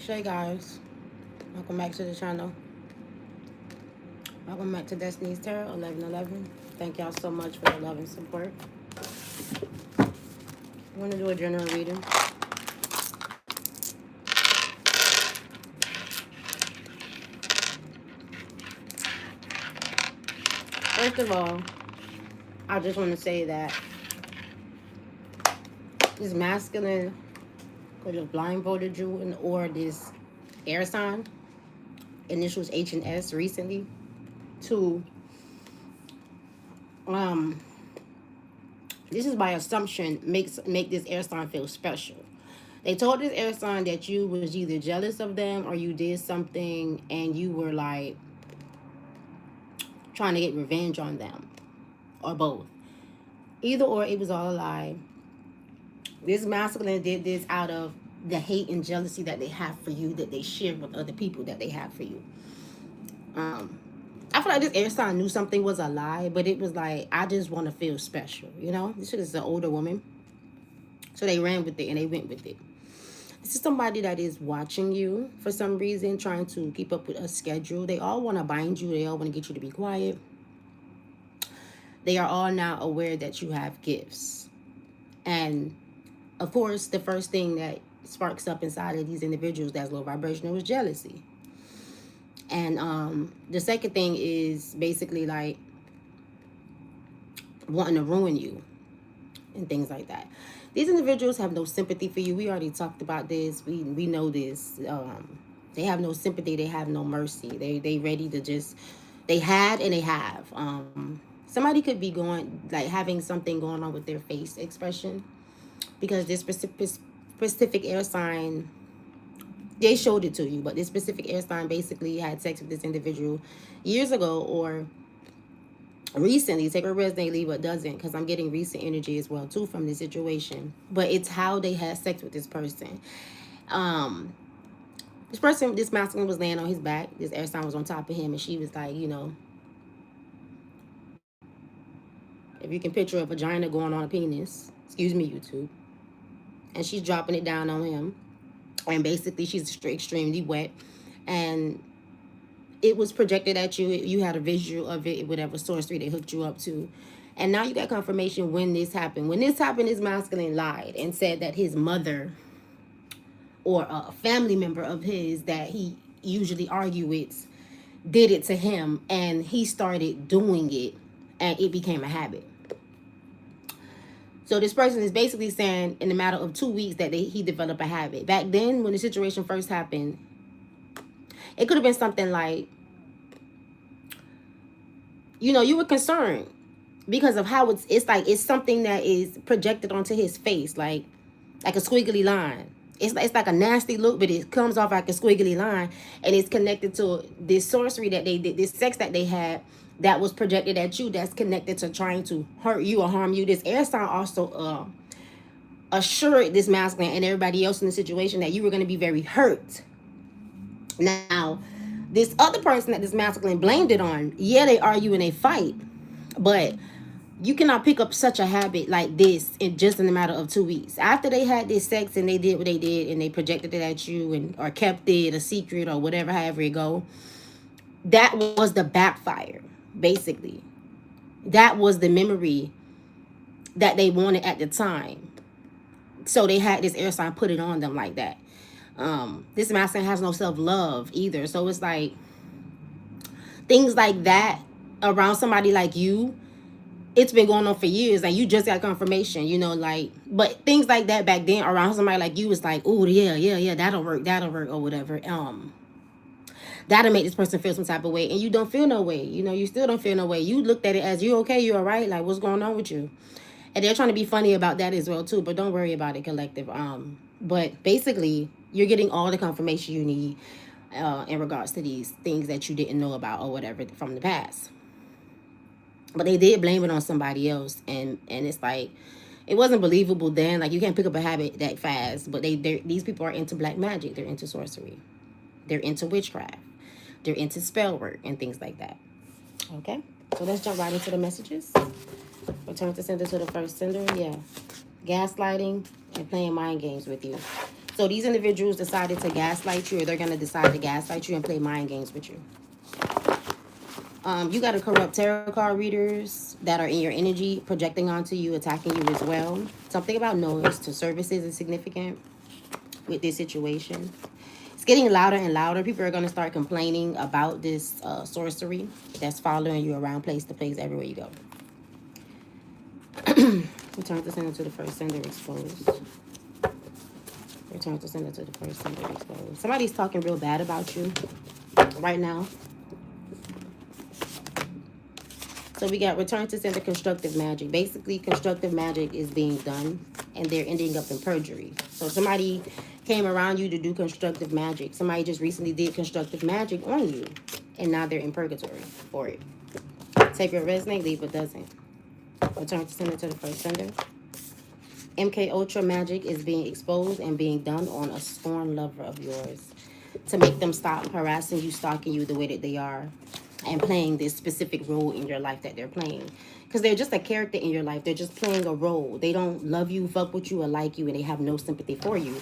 Hey guys, welcome back to the channel. Welcome back to Destinee's Tarot 1111. Thank y'all so much for the love and support. I'm going to do a general reading. First of all, I just want to say that this masculine could have blindfolded you or this air sign, initials H and S recently, to this is by assumption make this air sign feel special. They told this air sign that you was either jealous of them or you did something and you were like trying to get revenge on them, or both. Either or, it was all a lie. This masculine did this out of the hate and jealousy that they have for you, that they share with other people that they have for you. I feel like this air sign knew something was a lie, but it was like, I just want to feel special, you know? This is an older woman. So they ran with it and they went with it. This is somebody that is watching you for some reason, trying to keep up with a schedule. They all want to bind you. They all want to get you to be quiet. They are all now aware that you have gifts. And of course, the first thing that sparks up inside of these individuals that's low vibrational is jealousy. And the second thing is basically like wanting to ruin you and things like that. These individuals have no sympathy for you. We already talked about this. We know this. They have no sympathy. They have no mercy. They ready to just, they had and they have. Somebody could be going, like having something going on with their face expression, because this specific air sign, they showed it to you, but this specific air sign basically had sex with this individual years ago or recently. Take a resonate, leave what doesn't, because I'm getting recent energy as well too from this situation. But it's how they had sex with this person. This person, this masculine was laying on his back. This air sign was on top of him, and she was like, you know, if you can picture a vagina going on a penis, excuse me, YouTube, and she's dropping it down on him, and basically she's extremely wet, and it was projected at you. You had a visual of it, whatever sorcery they hooked you up to. And now you got confirmation when this happened. When this happened, this masculine lied and said that his mother or a family member of his that he usually argue with did it to him, and he started doing it, and it became a habit. So this person is basically saying in a matter of 2 weeks that he developed a habit. Back then, when the situation first happened, it could have been something like, you know, you were concerned because of how it's like it's something that is projected onto his face, like a squiggly line. It's like a nasty look, but it comes off like a squiggly line, and it's connected to this sorcery that they did, this sex that they had that was projected at you, that's connected to trying to hurt you or harm you. This air sign also assured this masculine and everybody else in the situation that you were going to be very hurt. Now, this other person that this masculine blamed it on, yeah, they argue and they fight, but you cannot pick up such a habit like this in just in a matter of 2 weeks. After they had this sex and they did what they did and they projected it at you and or kept it a secret or whatever, however it go, that was the backfire, basically. That was the memory that they wanted at the time. So they had this air sign put it on them like that. This masculine has no self-love either. So it's like things like that around somebody like you, it's been going on for years, and you just got confirmation, you know, like, but things like that back then around somebody like you was like, oh yeah, that'll work or whatever. That'll make this person feel some type of way, and you don't feel no way, you know, you still don't feel no way. You looked at it as, you okay, you all right, like what's going on with you? And they're trying to be funny about that as well too, but don't worry about it, collective. But basically you're getting all the confirmation you need in regards to these things that you didn't know about or whatever from the past. But they did blame it on somebody else, and it's like, it wasn't believable then. Like, you can't pick up a habit that fast. But these people are into black magic. They're into sorcery. They're into witchcraft. They're into spell work and things like that. Okay, so let's jump right into the messages. Return to sender to the first sender. Yeah, gaslighting and playing mind games with you. So these individuals decided to gaslight you, or they're going to decide to gaslight you and play mind games with you. You got to corrupt tarot card readers that are in your energy, projecting onto you, attacking you as well. Something about noise to services is significant with this situation. It's getting louder and louder. People are going to start complaining about this sorcery that's following you around place to place everywhere you go. Return to sender to the first sender exposed. Return to sender to the first sender exposed. Somebody's talking real bad about you right now. So we got return to sender constructive magic. Basically, constructive magic is being done and they're ending up in perjury. So somebody came around you to do constructive magic. Somebody just recently did constructive magic on you and now they're in purgatory for it. Take what resonate, leave what doesn't. Return to sender to the first sender. MK Ultra magic is being exposed and being done on a scorned lover of yours to make them stop harassing you, stalking you the way that they are, and playing this specific role in your life that they're playing. Because they're just a character in your life. They're just playing a role. They don't love you, fuck with you, or like you, and they have no sympathy for you.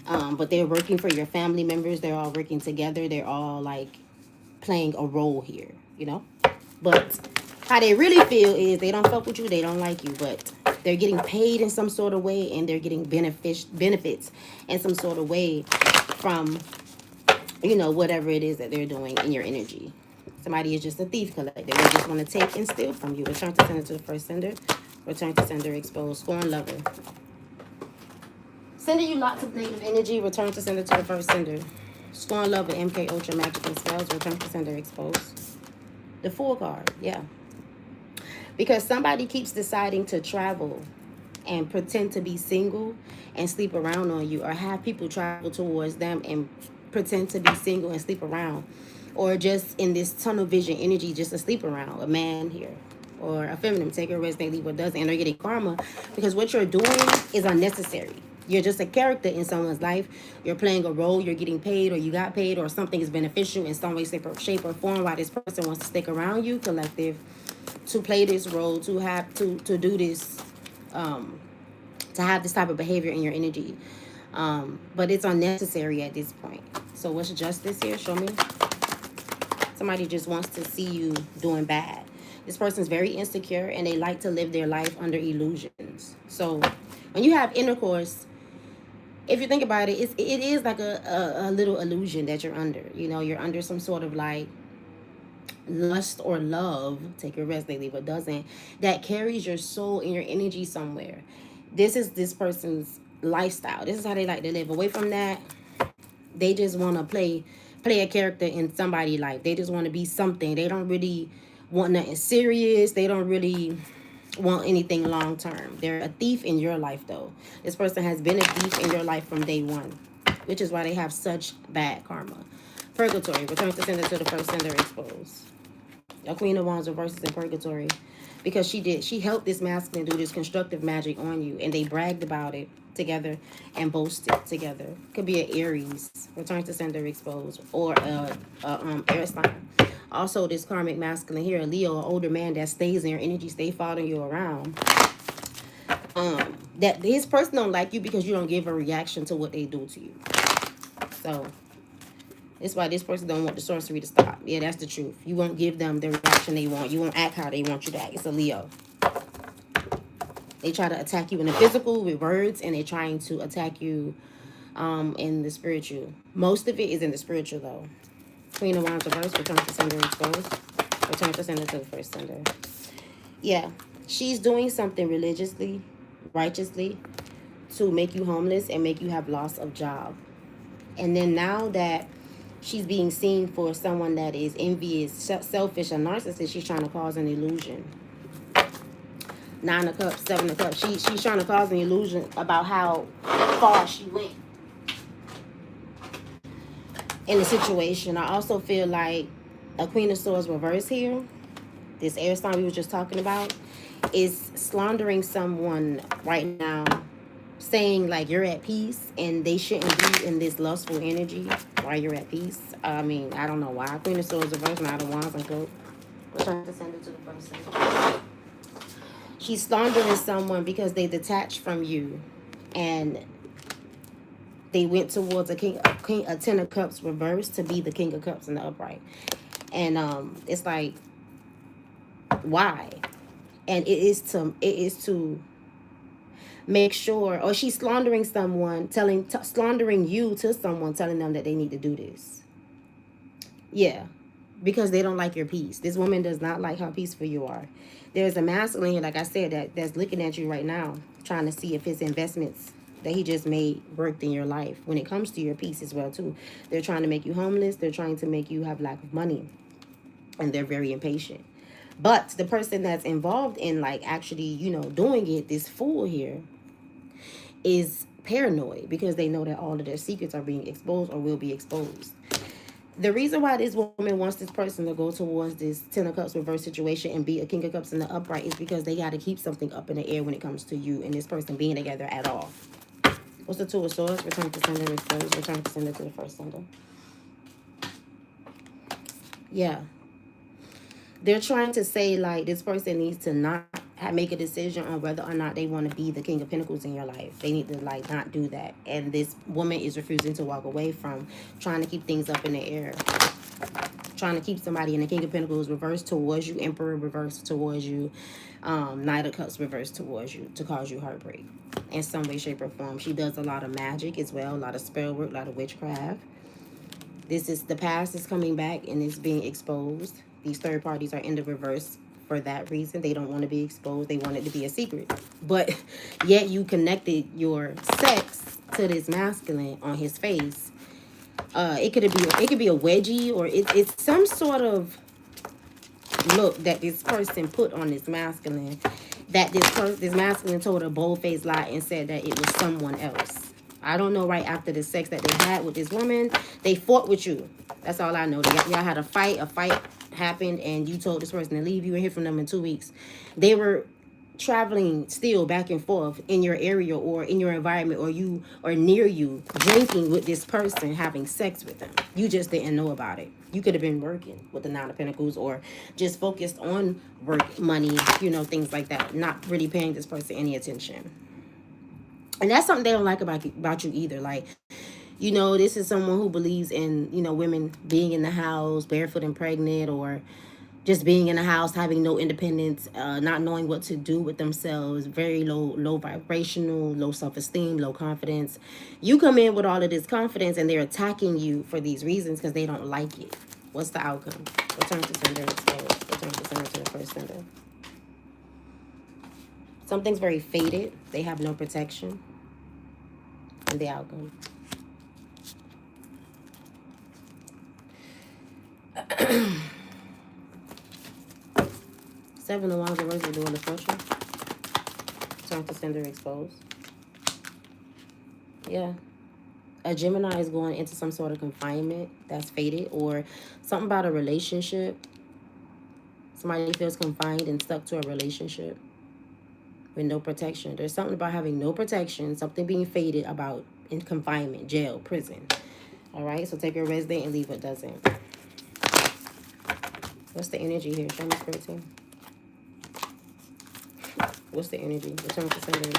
But they're working for your family members. They're all working together. They're all, like, playing a role here, you know? But how they really feel is they don't fuck with you, they don't like you, but they're getting paid in some sort of way, and they're getting benefits in some sort of way from, you know, whatever it is that they're doing in your energy. Somebody is just a thief collector. They just want to take and steal from you. Return to sender to the first sender. Return to sender exposed. Scorn lover. Sending you lots of negative energy. Return to sender to the first sender. Scorn lover. MK Ultra magic and spells. Return to sender exposed. The Fool card. Yeah. Because somebody keeps deciding to travel and pretend to be single and sleep around on you, or have people travel towards them and pretend to be single and sleep around, or just in this tunnel vision energy just to sleep around a man here, or a feminine, take a resonate, leave what doesn't, and they're getting karma because what you're doing is unnecessary. You're just a character in someone's life. You're playing a role, you're getting paid, or you got paid, or something is beneficial in some way, shape or form while this person wants to stick around you, collective, to play this role, to have to do this, to have this type of behavior in your energy. But it's unnecessary at this point. So what's justice here? Show me. Somebody just wants to see you doing bad. This person's very insecure and they like to live their life under illusions. So when you have intercourse, if you think about it, it is like a little illusion that you're under. You know, you're under some sort of like lust or love, take your rest, they leave what doesn't, that carries your soul and your energy somewhere. This is this person's lifestyle. This is how they like to live. Away from that, they just want to play a character in somebody's life. They just want to be something. They don't really want nothing serious. They don't really want anything long term. They're a thief in your life though. This person has been a thief in your life from day one, which is why they have such bad karma. Purgatory. Return to sender to the first sender exposed. A Queen of Wands reverses in purgatory because she helped this masculine do this constructive magic on you, and they bragged about it together and boasted together. Could be an Aries, return to sender exposed, or air sign. Also, this karmic masculine here, a Leo, an older man that stays in your energy, stay following you around. That his person don't like you because you don't give a reaction to what they do to you. So that's why this person don't want the sorcery to stop. Yeah, that's the truth. You won't give them the reaction they want. You won't act how they want you to act. It's a Leo. They try to attack you in the physical with words, and they're trying to attack you in the spiritual. Most of it is in the spiritual, though. Queen of Wands reverse, return to sender exposed. Return to sender to the first sender. Yeah, she's doing something religiously, righteously, to make you homeless and make you have loss of job. And then now that she's being seen for someone that is envious, selfish, a narcissist, she's trying to cause an illusion. 9 of Cups, 7 of Cups. She's trying to cause an illusion about how far she went in the situation. I also feel like a Queen of Swords reverse here, this air sign we were just talking about, is slandering someone right now, saying like you're at peace and they shouldn't be in this lustful energy while you're at peace. I mean, I don't know why. Queen of Swords reverse, 9 of Wands, and go. We're trying to send it to the person. She's slandering someone because they detach from you, and They went towards a Ten of Cups reversed to be the King of Cups in the upright. And it's like, why? And it is to make sure, or she's slandering someone, slandering you to someone, telling them that they need to do this. Yeah, because they don't like your peace. This woman does not like how peaceful you are. There's a masculine here, like I said, that's looking at you right now, trying to see if his investments that he just made worked in your life when it comes to your peace as well too. They're trying to make you homeless. They're trying to make you have lack of money, and they're very impatient. But the person that's involved in like actually, doing it, this fool here, is paranoid because they know that all of their secrets are being exposed or will be exposed. The reason why this woman wants this person to go towards this Ten of Cups reverse situation and be a King of Cups in the upright is because they got to keep something up in the air when it comes to you and this person being together at all. What's the Two of Swords? Return to sender, expose, return to sender to the first sender. Yeah. They're trying to say, like, this person needs to not make a decision on whether or not they want to be the King of Pentacles in your life. They need to, like, not do that. And this woman is refusing to walk away from trying to keep things up in the air. Trying to keep somebody in the King of Pentacles reversed towards you, Emperor reversed towards you, Knight of Cups reversed towards you to cause you heartbreak in some way, shape, or form. She does a lot of magic as well, a lot of spell work, a lot of witchcraft. This is the past is coming back and it's being exposed. These third parties are in the reverse for that reason. They don't want to be exposed. They want it to be a secret. But yet you connected your sex to this masculine on his face. It could be a wedgie, or it's some sort of look that this person put on this masculine. That this masculine told a bold-faced lie and said that it was someone else. I don't know, right after the sex that they had with this woman, they fought with you. That's all I know. Y'all had a fight happened, and you told this person to leave. You and hear from them in 2 weeks. They were traveling still back and forth in your area or in your environment, or near you, drinking with this person, having sex with them. You just didn't know about it. You could have been working with the Nine of Pentacles, or just focused on work, money, things like that, not really paying this person any attention. And that's something they don't like about you either. Like, this is someone who believes in, women being in the house, barefoot and pregnant, or just being in the house, having no independence, not knowing what to do with themselves, very low vibrational, low self-esteem, low confidence. You come in with all of this confidence and they're attacking you for these reasons because they don't like it. What's the outcome? Return to sender, expose. Return to sender to the first sender. Something's very faded. They have no protection. And the outcome. Seven of Wands reversed are doing the pressure. Turn to sender, exposed. Yeah. A Gemini is going into some sort of confinement that's faded, or something about a relationship. Somebody feels confined and stuck to a relationship with no protection. There's something about having no protection, something being faded about in confinement, jail, prison. All right, so take your resident and leave what doesn't. What's the energy here? Show me, Spirit Team. What's the energy? Return to sender.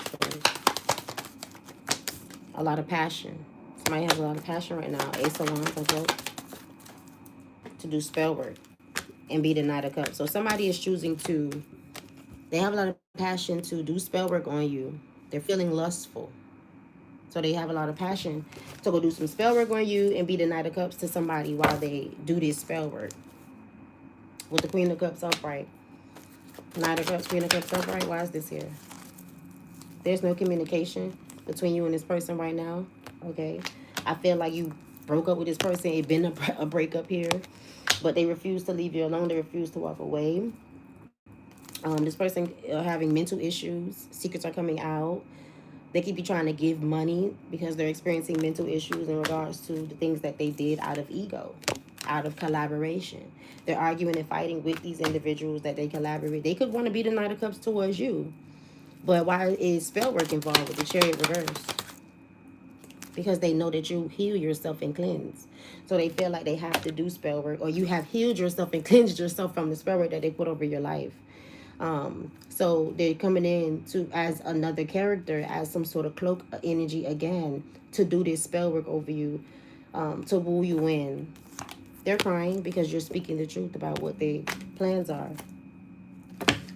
A lot of passion. Somebody has a lot of passion right now. Ace of Wands, okay? To do spell work and be the Knight of Cups. So somebody is choosing to, they have a lot of passion to do spell work on you. They're feeling lustful. So they have a lot of passion to go do some spell work on you and be the Knight of Cups to somebody while they do this spell work. With the Queen of Cups upright. Knight of Cups, Queen of Cups upright. Why is this here? There's no communication between you and this person right now. Okay. I feel like you broke up with this person. It's been a breakup here. But they refuse to leave you alone. They refuse to walk away. This person having mental issues. Secrets are coming out. They keep you trying to give money because they're experiencing mental issues in regards to the things that they did out of ego, out of collaboration. They're arguing and fighting with these individuals that they collaborate. They could want to be the Knight of Cups towards you. But why is spell work involved with the Chariot reverse? Because they know that you heal yourself and cleanse. So they feel like they have to do spell work, or you have healed yourself and cleansed yourself from the spell work that they put over your life. So they're coming in to as another character, as some sort of cloak energy again, to do this spell work over you, to woo you in. They're crying because you're speaking the truth about what their plans are.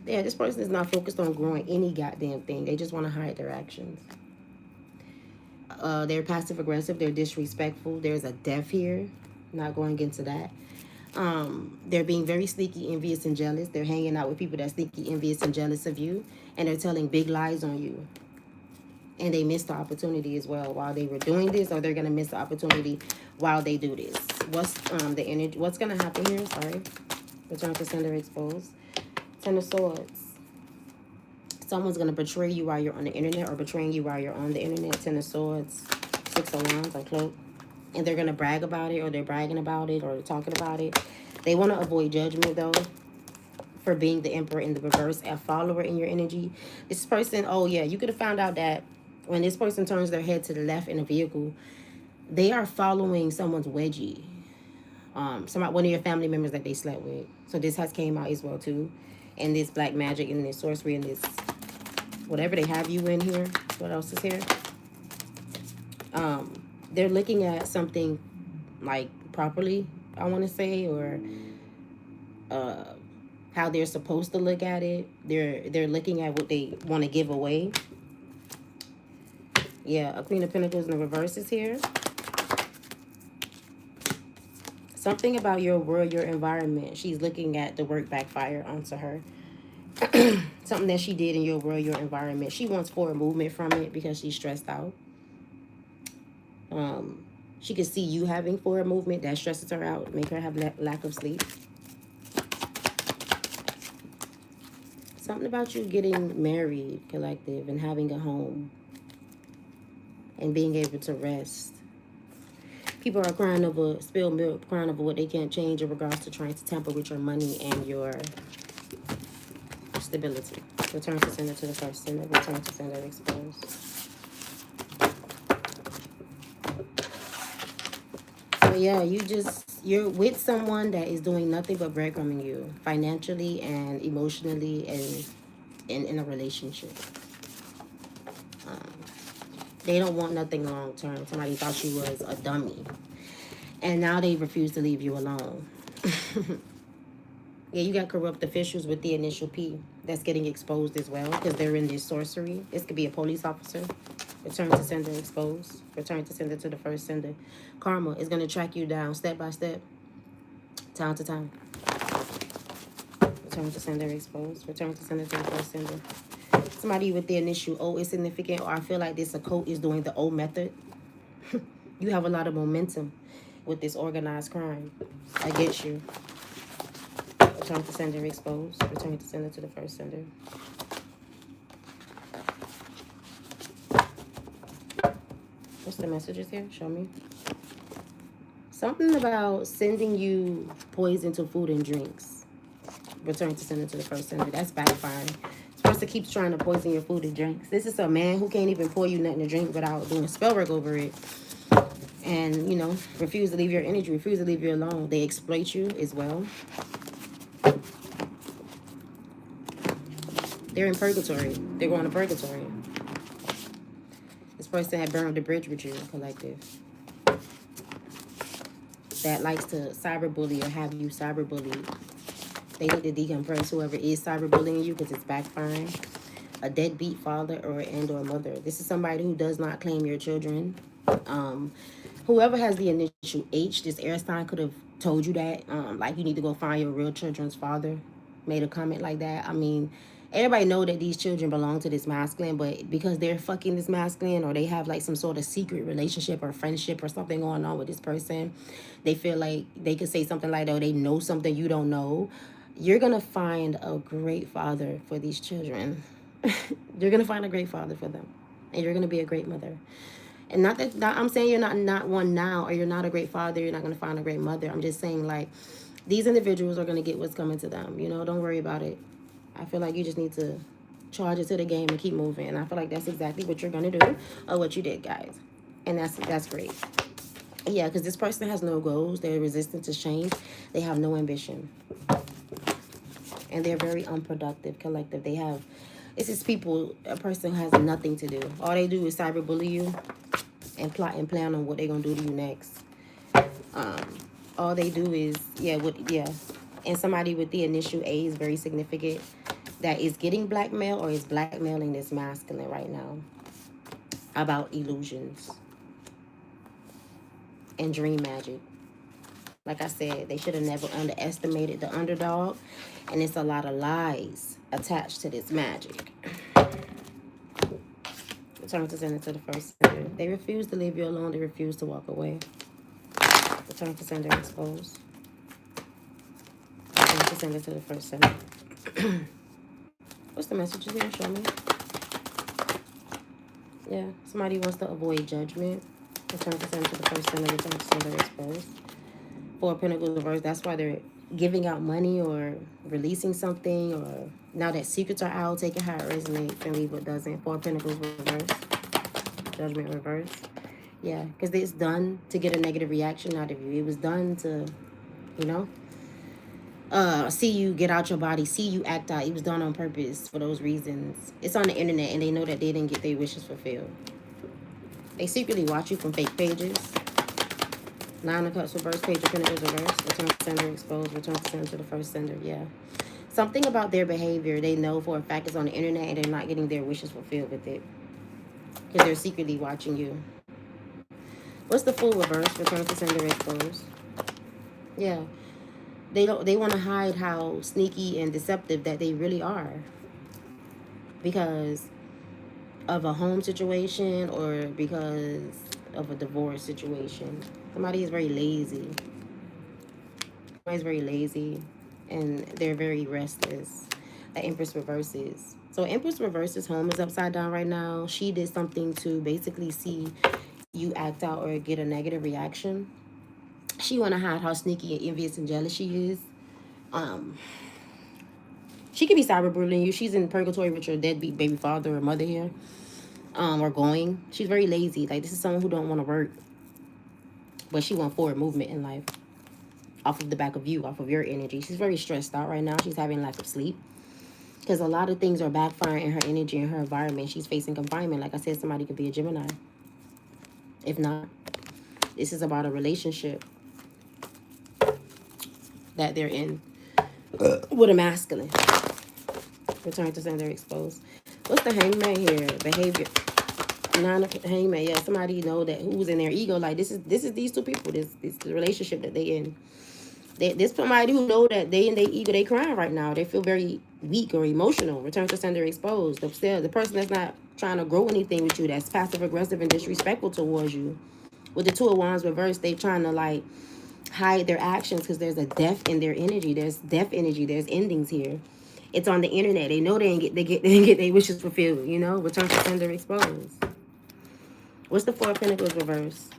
Yeah, this person is not focused on growing any goddamn thing. They just want to hide their actions. They're passive aggressive. They're disrespectful. There's a death here. Not going into that. They're being very sneaky, envious, and jealous. They're hanging out with people that's sneaky, envious, and jealous of you. And they're telling big lies on you. And they missed the opportunity as well while they were doing this, or they're going to miss the opportunity while they do this. What's the energy? What's going to happen here? Sorry. Return to sender exposed. Ten of Swords. Someone's going to betray you while you're on the internet, or betraying you while you're on the internet. Ten of Swords. Six of Wands on cloak. And they're going to brag about it, or they're bragging about it, or they're talking about it. They want to avoid judgment, though, for being the Emperor in the reverse, a follower in your energy. This person, oh yeah, you could have found out that when this person turns their head to the left in a vehicle, they are following someone's wedgie. One of your family members that they slept with. So this has came out as well too. And this black magic and this sorcery and this whatever they have you in here. What else is here? They're looking at something like properly, I want to say, or how they're supposed to look at it. They're looking at what they want to give away. Yeah, a Queen of Pentacles in the reverse is here. Something about your world, your environment. She's looking at the work backfire onto her. Something that she did in your world, your environment. She wants forward movement from it because she's stressed out. She can see you having forward movement. That stresses her out, make her have lack of sleep. Something about you getting married, collective, and having a home. And being able to rest. People are crying over spilled milk, crying over what they can't change in regards to trying to tamper with your money and your stability. Return to sender to the first sender. Return to sender exposed. So yeah, you're with someone that is doing nothing but breadcrumbing you financially and emotionally and in a relationship. They don't want nothing long term. Somebody thought you was a dummy. And now they refuse to leave you alone. Yeah, you got corrupt officials with the initial P. That's getting exposed as well because they're in this sorcery. This could be a police officer. Return to sender exposed. Return to sender to the first sender. Karma is going to track you down step by step. Time to time. Return to sender exposed. Return to sender to the first sender. Somebody with the initial O is significant, or I feel like this occult is doing the O method. You have a lot of momentum with this organized crime against you. Return to sender exposed. Return to sender to the first sender. What's the messages here? Show me. Something about sending you poison to food and drinks. Return to sender to the first sender. That's backfiring. Person keeps trying to poison your food and drinks. This is a man who can't even pour you nothing to drink without doing spell work over it. And, you know, refuse to leave your energy, refuse to leave you alone. They exploit you as well. They're in purgatory. They're going to purgatory. This person had burned the bridge with you, collective. That likes to cyberbully or have you cyberbullied. They need to decompress whoever is cyberbullying you because it's backfiring. A deadbeat father or mother. This is somebody who does not claim your children. Whoever has the initial H, this air sign could have told you that. Like you need to go find your real children's father. Made a comment like that. I mean, everybody know that these children belong to this masculine, but because they're fucking this masculine or they have like some sort of secret relationship or friendship or something going on with this person, they feel like they could say something like, oh, they know something you don't know. You're going to find a great father for these children. You're going to find a great father for them. And you're going to be a great mother. And not that I'm saying you're not one now, or you're not a great father, you're not going to find a great mother. I'm just saying, like, these individuals are going to get what's coming to them. You know, don't worry about it. I feel like you just need to charge it to the game and keep moving. And I feel like that's exactly what you're going to do, or what you did, guys. And that's great. Yeah, because this person has no goals. They're resistant to change. They have no ambition. And they're very unproductive collective. They have, it's just people, a person has nothing to do. All they do is cyberbully you and plot and plan on what they're going to do to you next. All they do is, and somebody with the initial A is very significant, that is getting blackmail or is blackmailing this masculine right now about illusions and dream magic. Like I said, they should have never underestimated the underdog, and it's a lot of lies attached to this magic. Return to sender to the first sender. They refuse to leave you alone. They refuse to walk away. Return to sender exposed. Return to sender to the first sender. What's the messages here? Show me. Yeah, somebody wants to avoid judgment. Return to sender to the first sender. Return to sender exposed. Four of Pentacles reversed. That's why they're giving out money or releasing something, or now that secrets are out, take it how it resonates and leave what doesn't. Four of Pentacles reversed. Judgment reversed. Yeah, because it's done to get a negative reaction out of you. It was done to, you know, see you get out your body, see you act out. It was done on purpose for those reasons. It's on the internet, and they know that they didn't get their wishes fulfilled. They secretly watch you from fake pages. Nine of Cups reversed, Page of Pentacles reversed. Return to sender exposed. Return to sender to the first sender. Yeah. Something about their behavior they know for a fact is on the internet, and they're not getting their wishes fulfilled with it. Because they're secretly watching you. What's the Fool reverse? Return to sender exposed. Yeah. They want to hide how sneaky and deceptive that they really are. Because of a home situation or because of a divorce situation. Somebody is very lazy. Somebody's very lazy, and they're very restless. The Empress reverses. So Empress reverses, home is upside down right now. She did something to basically see you act out or get a negative reaction. She want to hide how sneaky and envious and jealous she is. She could be cyberbullying you. She's in purgatory with your deadbeat baby father or mother here. Or going. She's very lazy. Like, this is someone who don't want to work, but she wants forward movement in life. Off of the back of you, off of your energy. She's very stressed out right now. She's having lack of sleep. Because a lot of things are backfiring in her energy and her environment. She's facing confinement. Like I said, somebody could be a Gemini. If not, this is about a relationship that they're in with a masculine. Return to sender exposed. What's the Hangman here? Behavior. Nine of Hangman. Yeah, somebody know that who's in their ego. Like, this is these two people. This the relationship that they in. This somebody who know that they in their ego, they crying right now. They feel very weak or emotional. Return to sender exposed. The person that's not trying to grow anything with you, that's passive aggressive and disrespectful towards you. With the Two of Wands reversed, they trying to like hide their actions because there's a death in their energy. There's death energy. There's endings here. It's on the internet. They know they didn't get their wishes fulfilled. You know, return to sender exposed. What's the Four of Pentacles reverse?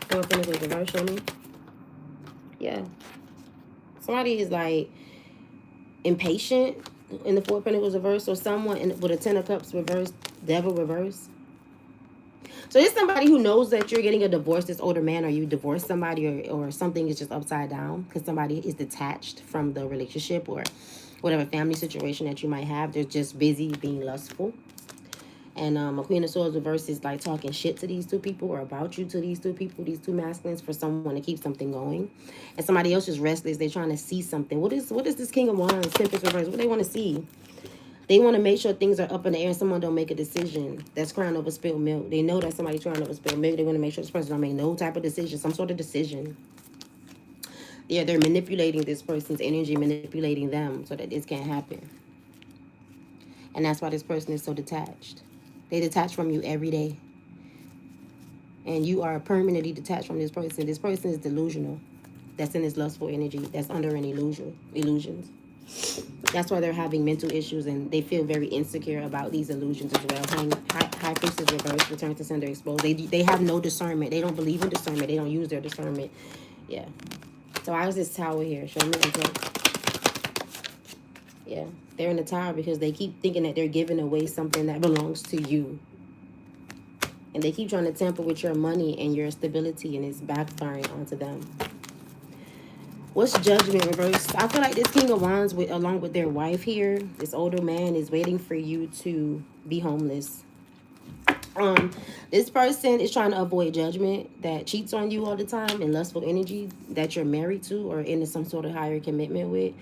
Four of Pentacles reverse, show me. Yeah. Somebody is like impatient in the Four of Pentacles reverse, or someone with a Ten of Cups reverse, Devil reverse. So it's somebody who knows that you're getting a divorce, this older man, or you divorced somebody, or something is just upside down because somebody is detached from the relationship or whatever family situation that you might have. They're just busy being lustful. And a Queen of Swords reverse is like talking shit to these two people or about you to these two people, these two masculines, for someone to keep something going. And somebody else is restless. They're trying to see something. What is this King of Wands, Tempest reverse? What do they want to see? They want to make sure things are up in the air and someone don't make a decision that's crying over spilled milk. They know that somebody's crying over spilled milk. They want to make sure this person don't make no type of decision, some sort of decision. Yeah, they're manipulating this person's energy, manipulating them so that this can't happen. And that's why this person is so detached. They detach from you every day. And you are permanently detached from this person. This person is delusional. That's in this lustful energy. That's under an illusions. That's why they're having mental issues, and they feel very insecure about these illusions as well. High Priestess reverse, return to sender exposed. They have no discernment. They don't believe in discernment. They don't use their discernment. Yeah. So I was this tower here. Show me. Okay. Yeah. They're in the tower because they keep thinking that they're giving away something that belongs to you. And they keep trying to tamper with your money and your stability, and it's backfiring onto them. What's Judgment reverse? I feel like this King of Wands, with along with their wife here, this older man is waiting for you to be homeless. This person is trying to avoid judgment that cheats on you all the time and lustful energy that you're married to or into some sort of higher commitment with.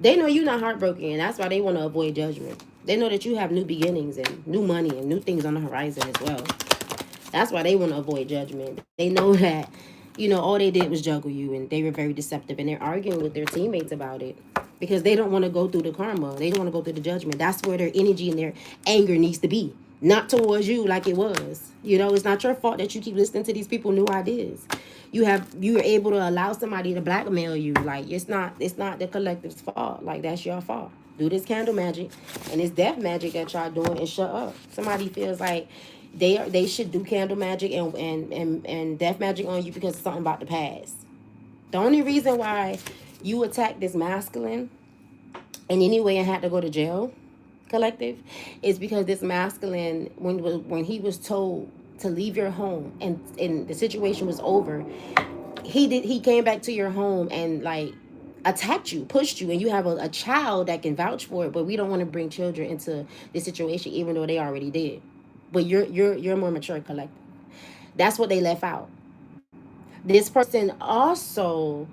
They know you're not heartbroken, and that's why they want to avoid judgment. They know that you have new beginnings and new money and new things on the horizon as well. That's why they want to avoid judgment. They know that, all they did was juggle you, and they were very deceptive, and they're arguing with their teammates about it because they don't want to go through the karma. They don't want to go through the judgment. That's where their energy and their anger needs to be, not towards you like it was. It's not your fault that you keep listening to these people new ideas. You are able to allow somebody to blackmail you. Like, it's not the collective's fault. Like, that's your fault. Do this candle magic and this death magic that y'all doing and shut up. Somebody feels like they should do candle magic and death magic on you because it's something about the past. The only reason why you attacked this masculine in any way and had to go to jail, collective, is because this masculine, when he was told to leave your home and the situation was over, he came back to your home and like attacked you, pushed you, and you have a child that can vouch for it. But we don't want to bring children into this situation, even though they already did. But you're more mature, collective. That's what they left out. This person also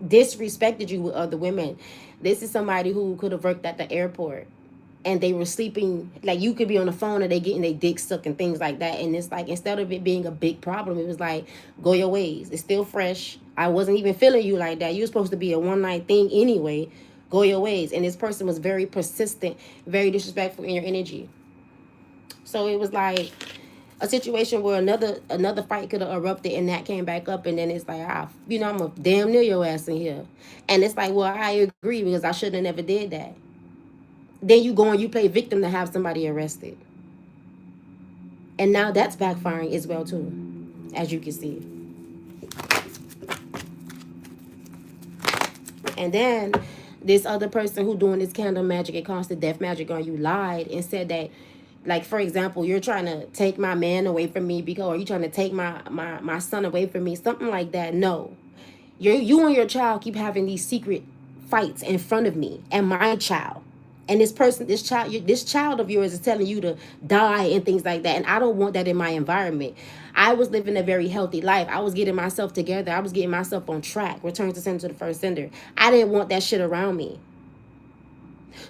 disrespected you with other women. This is somebody who could have worked at the airport and they were sleeping, like you could be on the phone and they getting their dick sucked and things like that. And it's like, instead of it being a big problem, it was like, go your ways. It's still fresh. I wasn't even feeling you like that. You're supposed to be a one night thing anyway. Go your ways. And this person was very persistent, very disrespectful in your energy. So it was like a situation where another fight could have erupted and that came back up, and then it's like, I'm gonna damn near your ass in here. And it's like, well, I agree because I shouldn't have never did that. Then you go and you play victim to have somebody arrested. And now that's backfiring as well too, as you can see. And then this other person who doing this candle magic and constant death magic on you lied and said that, like, for example, you're trying to take my man away from me because, or you trying to take my son away from me, something like that. No, you and your child keep having these secret fights in front of me and my child. And this child of yours is telling you to die and things like that. And I don't want that in my environment. I was living a very healthy life. I was getting myself together. I was getting myself on track. Return to sender to the first sender. I didn't want that shit around me.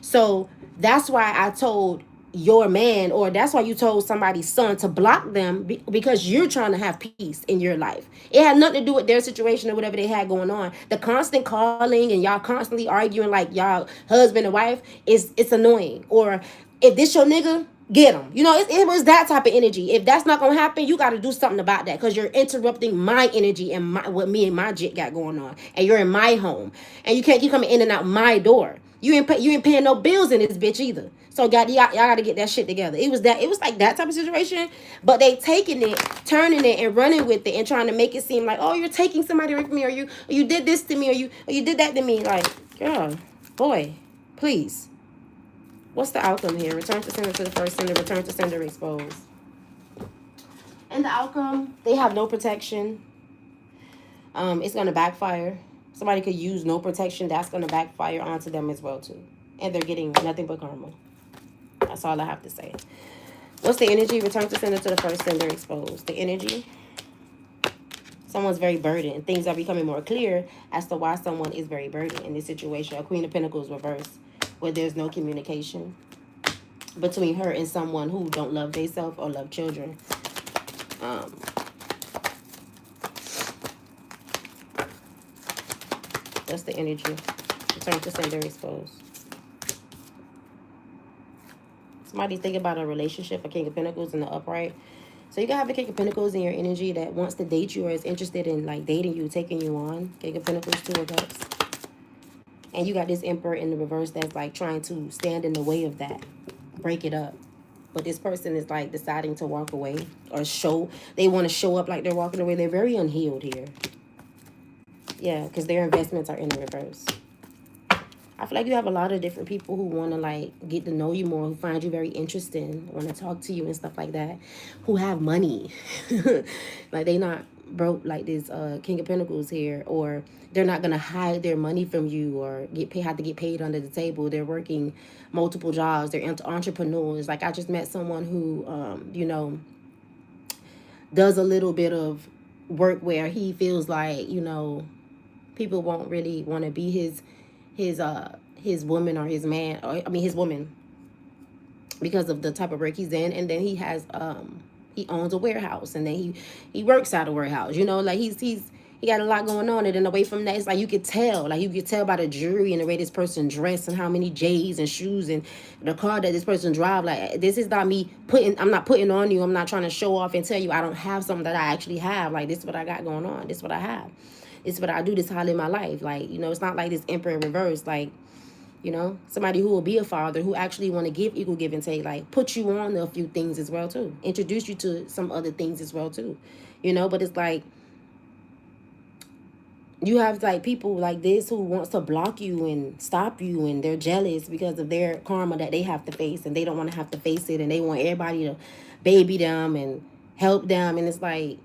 So that's why I told your man, or that's why you told somebody's son to block them, because you're trying to have peace in your life. It had nothing to do with their situation or whatever they had going on. The constant calling and y'all constantly arguing like y'all husband and wife it's annoying. Or if this your nigga, get him. It was that type of energy. If that's not gonna happen, you got to do something about that, because you're interrupting my energy and what me and my jit got going on, and you're in my home, and you can't keep coming in and out my door. You ain't paying no bills in this bitch either. So y'all got to get that shit together. It was like that type of situation, but they taking it, turning it, and running with it, and trying to make it seem like, oh, you're taking somebody away from me, or you did this to me, or you did that to me. Like, girl, boy, please. What's the outcome here? Return to sender to the first sender. Return to sender exposed. And the outcome, they have no protection. It's gonna backfire. Somebody could use no protection. That's gonna backfire onto them as well too, and they're getting nothing but karma. That's all I have to say. What's the energy? Return to sender to the first sender exposed. The energy. Someone's very burdened. Things are becoming more clear as to why someone is very burdened in this situation. A Queen of Pentacles reversed, where there's no communication between her and someone who don't love themselves or love children. That's the energy. Return to sender exposed. Somebody's thinking about a relationship, a King of Pentacles in the upright. So you can have a King of Pentacles in your energy that wants to date you or is interested in like dating you, taking you on. King of Pentacles, Two of Cups. And you got this Emperor in the reverse that's like trying to stand in the way of that. Break it up. But this person is like deciding to walk away or they want to show up like they're walking away. They're very unhealed here. Yeah, because their investments are in the reverse. I feel like you have a lot of different people who want to like get to know you more, who find you very interesting, want to talk to you and stuff like that, who have money. Like they not broke like this King of Pentacles here, or they're not gonna hide their money from you or have to get paid under the table. They're working multiple jobs. They're entrepreneurs. Like, I just met someone who you know, does a little bit of work where he feels like, you know, people won't really want to be his woman or his man, or I mean his woman, because of the type of work he's in. And then he has he owns a warehouse, and then he works out a warehouse, you know, like he got a lot going on. And then away from that, it's like you could tell by the jewelry and the way this person dressed and how many J's and shoes and the car that this person drive. Like, this is not me I'm not putting on you. I'm not trying to show off and tell you I don't have something that I actually have. Like, this is what I got going on. This is what I have. This is what I do. This is how I live my life. Like, you know, it's not like this emperor reverse. Like, you know, somebody who will be a father, who actually want to give equal give and take, like, put you on a few things as well too, introduce you to some other things as well too, you know. But it's like, you have like people like this who wants to block you and stop you, and they're jealous because of their karma that they have to face, and they don't want to have to face it, and they want everybody to baby them and help them. And it's like,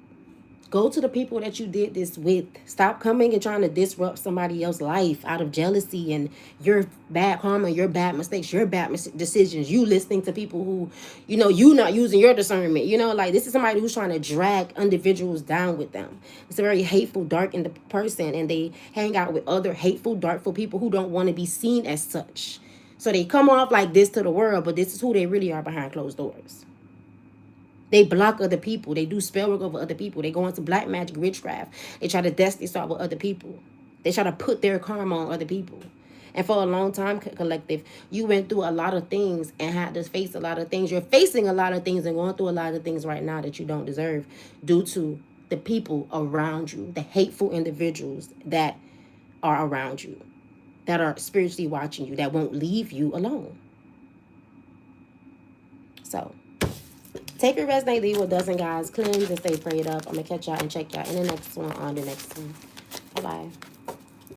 go to the people that you did this with. Stop coming and trying to disrupt somebody else's life out of jealousy and your bad karma, your bad mistakes, your bad decisions. You listening to people who, you know, you not using your discernment. You know, like, this is somebody who's trying to drag individuals down with them. It's a very hateful, dark person, and they hang out with other hateful, darkful people who don't want to be seen as such. So they come off like this to the world, but this is who they really are behind closed doors. They block other people. They do spell work over other people. They go into black magic, witchcraft. They try to destiny start with other people. They try to put their karma on other people. And for a long time, collective, you went through a lot of things and had to face a lot of things. You're facing a lot of things and going through a lot of things right now that you don't deserve, due to the people around you, the hateful individuals that are around you, that are spiritually watching you, that won't leave you alone. So, take your resonate, leave what doesn't, guys. Cleanse and stay prayed up. I'm going to catch y'all and check y'all in the next one on the next one. Bye-bye.